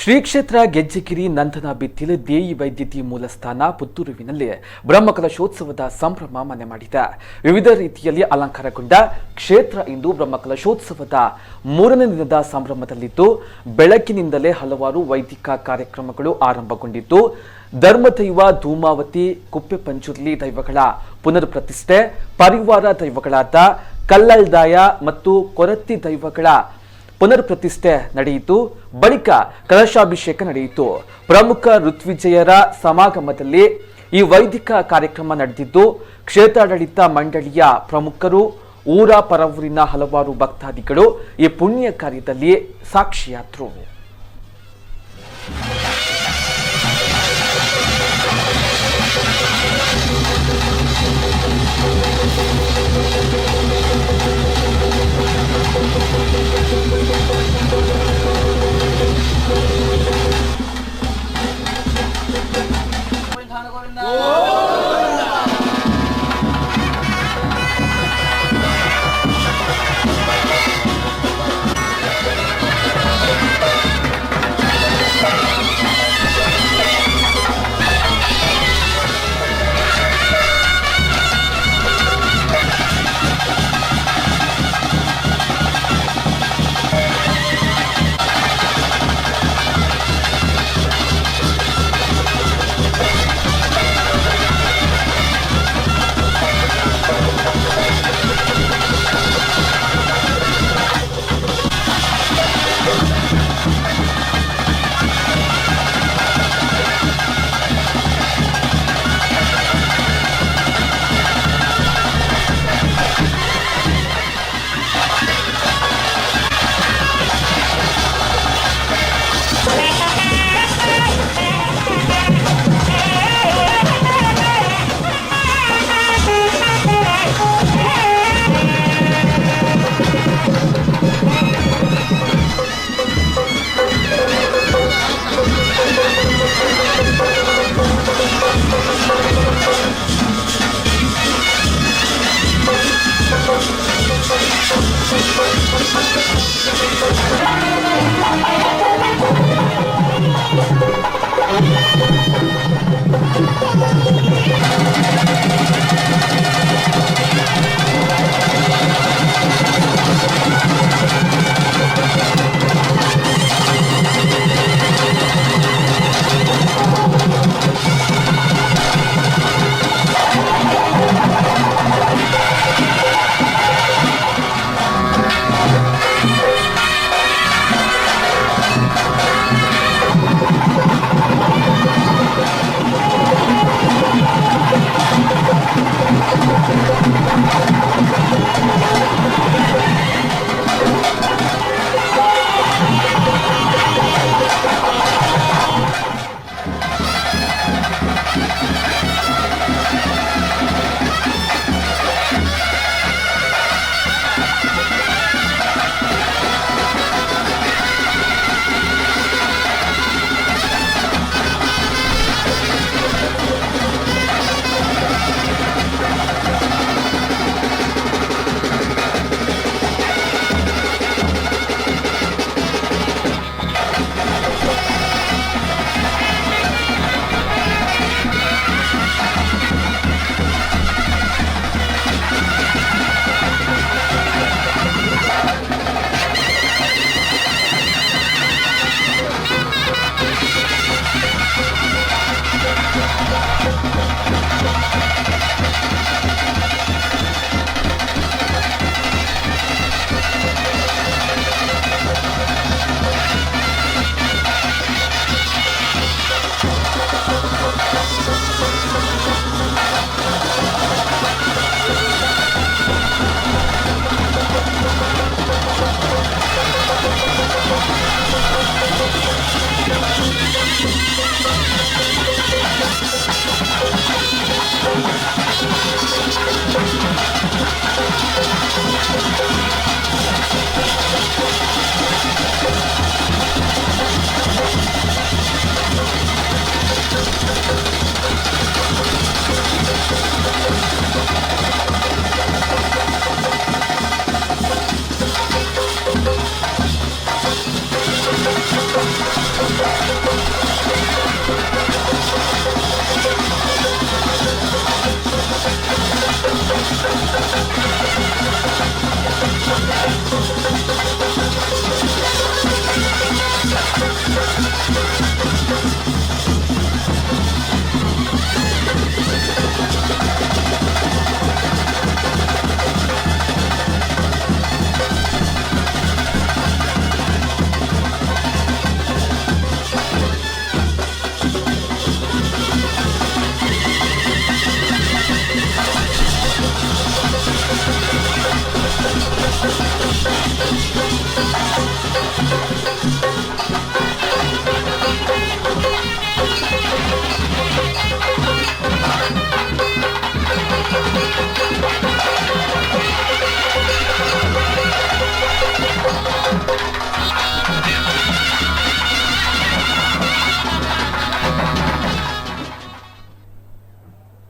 ಶ್ರೀ ಕ್ಷೇತ್ರ ಗೆಜ್ಜೆಗಿರಿ ನಂದನ ಬಿತ್ತಿಲು ದೇಯಿ ವೈದ್ಯತಿ ಮೂಲಸ್ಥಾನ ಪುತ್ತೂರುವಿನಲ್ಲಿ ಬ್ರಹ್ಮಕಲಶೋತ್ಸವದ ಸಂಭ್ರಮ ಮನೆ ಮಾಡಿದೆ. ವಿವಿಧ ರೀತಿಯಲ್ಲಿ ಅಲಂಕಾರಗೊಂಡ ಕ್ಷೇತ್ರ ಇಂದು ಬ್ರಹ್ಮಕಲಶೋತ್ಸವದ 3ನೇ ದಿನದ ಸಂಭ್ರಮದಲ್ಲಿದ್ದು ಬೆಳಕಿನಿಂದಲೇ ಹಲವಾರು ವೈದಿಕ ಕಾರ್ಯಕ್ರಮಗಳು ಆರಂಭಗೊಂಡಿದ್ದು ಧರ್ಮದೈವ ಧೂಮಾವತಿ ಕುಪ್ಪೆಪಂಜುರ್ಲಿ ದೈವಗಳ ಪುನರ್ ಪ್ರತಿಷ್ಠೆ, ಪರಿವಾರ ದೈವಗಳಾದ ಕಲ್ಲಲ್ದಾಯ ಮತ್ತು ಕೊರತ್ತಿ ದೈವಗಳ ಪುನರ್ ಪ್ರತಿಷ್ಠೆ ನಡೆಯಿತು. ಬಳಿಕ ಕಲಶಾಭಿಷೇಕ ನಡೆಯಿತು. ಪ್ರಮುಖ ಋತ್ವಿಜಯರ ಸಮಾಗಮದಲ್ಲಿ ಈ ವೈದಿಕ ಕಾರ್ಯಕ್ರಮ ನಡೆದಿದ್ದು ಕ್ಷೇತ್ರಾಡಳಿತ ಮಂಡಳಿಯ ಪ್ರಮುಖರು, ಊರ ಪರವೂರಿನ ಹಲವಾರು ಭಕ್ತಾದಿಗಳು ಈ ಪುಣ್ಯ ಕಾರ್ಯದಲ್ಲಿ ಸಾಕ್ಷಿಯಾದರು.